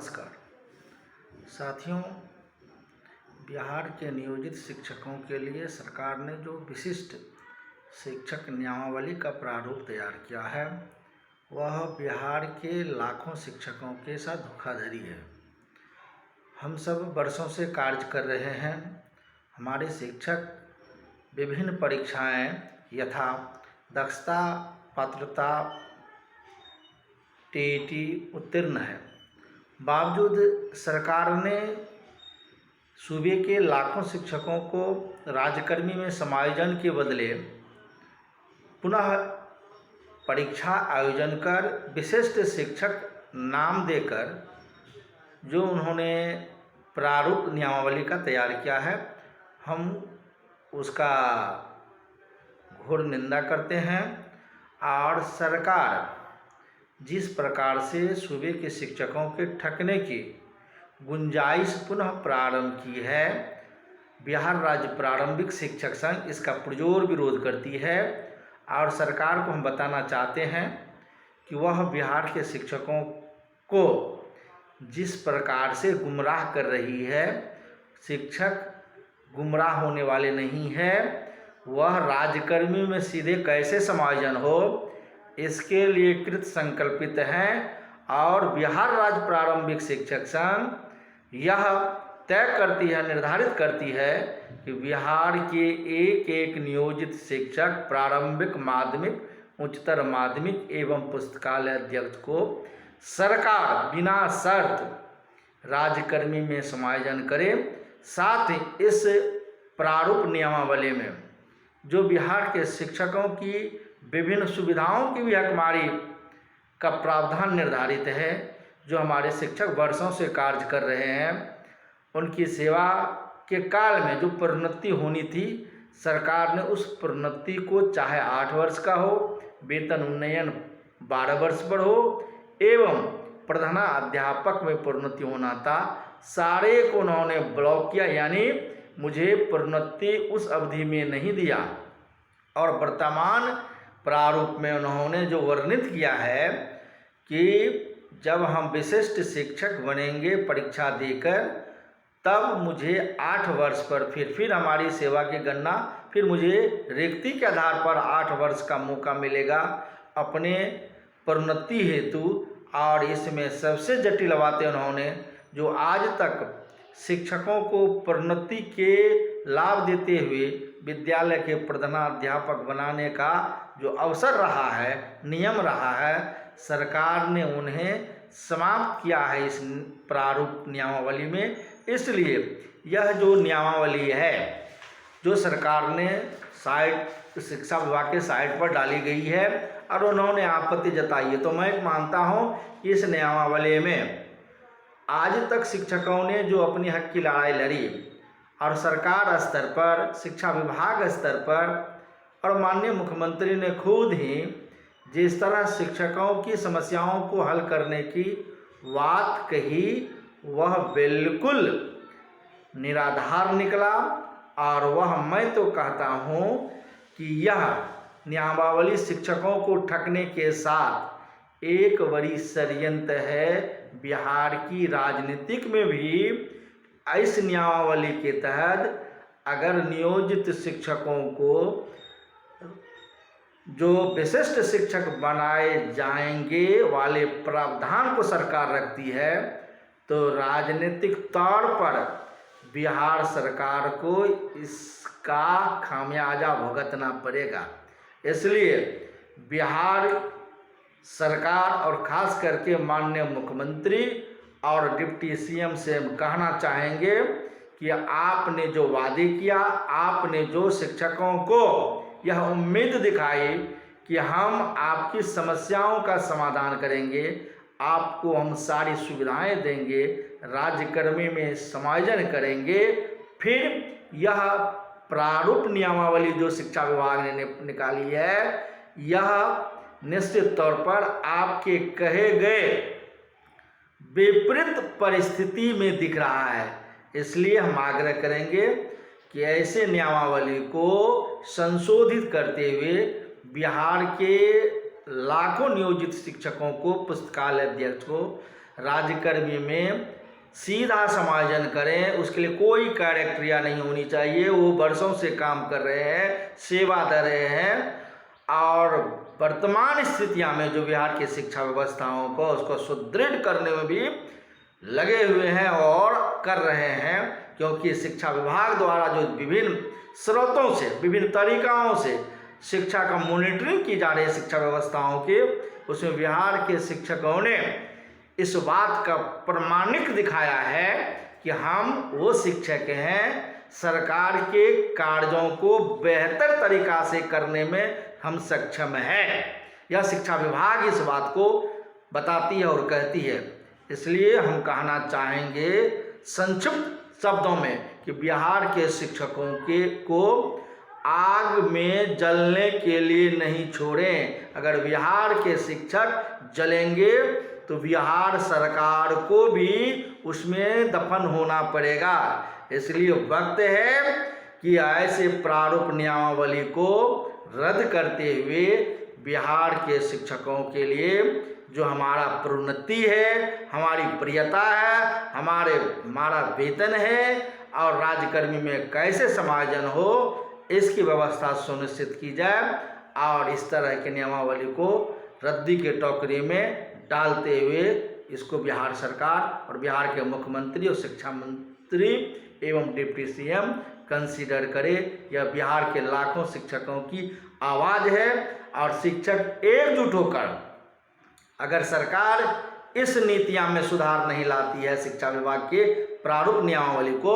नमस्कार साथियों। बिहार के नियोजित शिक्षकों के लिए सरकार ने जो विशिष्ट शिक्षक नियमावली का प्रारूप तैयार किया है वह बिहार के लाखों शिक्षकों के साथ धोखाधड़ी है। हम सब वर्षों से कार्य कर रहे हैं। हमारे शिक्षक विभिन्न परीक्षाएं यथा दक्षता, पात्रता, टीईटी उत्तीर्ण है। बावजूद सरकार ने सूबे के लाखों शिक्षकों को राज्यकर्मी में समायोजन के बदले पुनः परीक्षा आयोजन कर विशिष्ट शिक्षक नाम देकर जो उन्होंने प्रारूप नियमावली का तैयार किया है, हम उसका घोर निंदा करते हैं। और सरकार जिस प्रकार से सूबे के शिक्षकों के ठगने की गुंजाइश पुनः प्रारंभ की है, बिहार राज्य प्रारंभिक शिक्षक संघ इसका पुरजोर विरोध करती है। और सरकार को हम बताना चाहते हैं कि वह बिहार के शिक्षकों को जिस प्रकार से गुमराह कर रही है, शिक्षक गुमराह होने वाले नहीं है, वह राज्यकर्मी में सीधे कैसे समायोजन हो इसके लिए कृत संकल्पित हैं। और बिहार राज्य प्रारंभिक शिक्षक संघ यह तय करती है, निर्धारित करती है कि बिहार के एक एक नियोजित शिक्षक प्रारंभिक, माध्यमिक, उच्चतर माध्यमिक एवं पुस्तकालय अध्यक्ष को सरकार बिना शर्त राज्यकर्मी में समायोजन करे। साथ ही इस प्रारूप नियमावली में जो बिहार के शिक्षकों की विभिन्न सुविधाओं की भी हकमारी का प्रावधान निर्धारित है। जो हमारे शिक्षक वर्षों से कार्य कर रहे हैं, उनकी सेवा के काल में जो प्रोन्नति होनी थी, सरकार ने उस प्रोन्नति को चाहे 8 वर्ष का हो, वेतन उन्नयन 12 वर्ष पर हो एवं प्रधानाध्यापक में प्रोन्नति होना था, सारे को उन्होंने ब्लॉक किया। यानी मुझे प्रोन्नति उस अवधि में नहीं दिया। और वर्तमान प्रारूप में उन्होंने जो वर्णित किया है कि जब हम विशिष्ट शिक्षक बनेंगे परीक्षा देकर, तब मुझे 8 वर्ष पर फिर हमारी सेवा की गणना, फिर मुझे रिक्ति के आधार पर 8 वर्ष का मौका मिलेगा अपने प्रोन्नति हेतु। और इसमें सबसे जटिल बातें उन्होंने जो आज तक शिक्षकों को प्रोन्नति के लाभ देते हुए विद्यालय के प्रधानाध्यापक बनाने का जो अवसर रहा है, नियम रहा है, सरकार ने उन्हें समाप्त किया है इस प्रारूप नियमावली में। इसलिए यह जो नियमावली है जो सरकार ने शिक्षा विभाग के साइट पर डाली गई है और उन्होंने आपत्ति जताई है, तो मैं मानता हूँ कि इस नियमावली में आज तक शिक्षकों ने जो अपनी हक की लड़ाई लड़ी और सरकार स्तर पर, शिक्षा विभाग स्तर पर और माननीय मुख्यमंत्री ने खुद ही जिस तरह शिक्षकों की समस्याओं को हल करने की बात कही, वह बिल्कुल निराधार निकला। और वह मैं तो कहता हूँ कि यह नियमावली शिक्षकों को ठगने के साथ एक बड़ी षड्यंत्र है। बिहार की राजनीतिक में भी इस नियमावली के तहत अगर नियोजित शिक्षकों को जो विशिष्ट शिक्षक बनाए जाएंगे वाले प्रावधान को सरकार रखती है, तो राजनीतिक तौर पर बिहार सरकार को इसका खामियाजा भुगतना पड़ेगा। इसलिए बिहार सरकार और ख़ास करके माननीय मुख्यमंत्री और डिप्टी सीएम से हम कहना चाहेंगे कि आपने जो वादे किया, आपने जो शिक्षकों को यह उम्मीद दिखाई कि हम आपकी समस्याओं का समाधान करेंगे, आपको हम सारी सुविधाएं देंगे, राज्यकर्मी में समायोजन करेंगे, फिर यह प्रारूप नियमावली जो शिक्षा विभाग ने निकाली है, यह निश्चित तौर पर आपके कहे गए विपरीत परिस्थिति में दिख रहा है। इसलिए हम आग्रह करेंगे कि ऐसे नियमावली को संशोधित करते हुए बिहार के लाखों नियोजित शिक्षकों को, पुस्तकालय अध्यक्ष को राज्यकर्मी में सीधा समायोजन करें, उसके लिए कोई क्राइटेरिया नहीं होनी चाहिए। वो वर्षों से काम कर रहे हैं, सेवा दे रहे हैं और वर्तमान स्थितियां में जो बिहार की शिक्षा व्यवस्थाओं को उसको सुदृढ़ करने में भी लगे हुए हैं और कर रहे हैं, क्योंकि शिक्षा विभाग द्वारा जो विभिन्न स्रोतों से, विभिन्न तरीकाओं से शिक्षा का मॉनिटरिंग की जा रही है शिक्षा व्यवस्थाओं की, उसमें बिहार के शिक्षकों ने इस बात का प्रमाणिक दिखाया है कि हम वो शिक्षक हैं, सरकार के कार्यों को बेहतर तरीका से करने में हम सक्षम हैं। यह शिक्षा विभाग इस बात को बताती है और कहती है। इसलिए हम कहना चाहेंगे संक्षिप्त शब्दों में कि बिहार के शिक्षकों को आग में जलने के लिए नहीं छोड़ें। अगर बिहार के शिक्षक जलेंगे तो बिहार सरकार को भी उसमें दफन होना पड़ेगा। इसलिए वक्त है कि ऐसे प्रारूप नियमावली को रद्द करते हुए बिहार के शिक्षकों के लिए जो हमारा प्रोन्नति है, हमारी प्रियता है, हमारा वेतन है और राज्यकर्मी में कैसे समायोजन हो, इसकी व्यवस्था सुनिश्चित की जाए और इस तरह के नियमावली को रद्दी के टोकरी में डालते हुए इसको बिहार सरकार और बिहार के मुख्यमंत्री और शिक्षा मंत्री एवं डिप्टी सीएम कंसीडर करे। यह बिहार के लाखों शिक्षकों की आवाज़ है और शिक्षक एकजुट होकर, अगर सरकार इस नीतियां में सुधार नहीं लाती है शिक्षा विभाग के प्रारूप नियमावली को,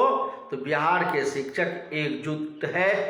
तो बिहार के शिक्षक एकजुट है।